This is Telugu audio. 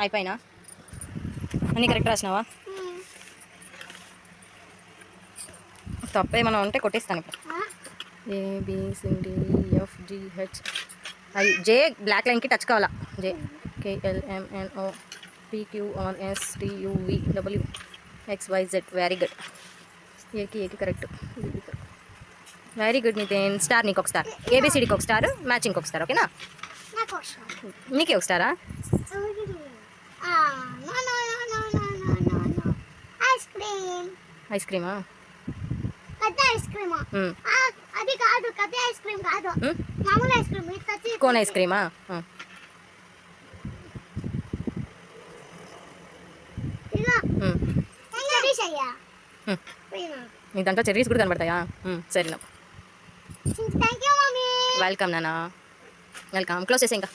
అయిపోయినా అన్నీ కరెక్ట్ రాసినావా? తప్పే మనం ఉంటే కొట్టేస్తాను ఇప్పుడు. ABCDEFGH ఐ జే బ్లాక్ లైన్కి టచ్ కావాలా. J KLMNO PQRSTUVW XYZ. Very good. ఏకి correct. Very good Nitin. Star నీకు ఒక స్టార్, ఏబిసిడికి ఒక స్టార్, మ్యాచింగ్కి ఒక స్టార్. ఓకేనా? నీకే ఒక స్టారా? ఐస్ క్రీమా? అది కాదు, కథ ఐస్ క్రీమ్ కాదు, మామూలు ఐస్ క్రీమ్. కోన్ ఐస్ క్రీమా? నీ దాంట్లో చెర్రీస్ కూడా కనబడతాయా? సరేనా, వెల్కమ్ నాన్న, వెల్కమ్. క్లోజ్ చేసే ఇంకా.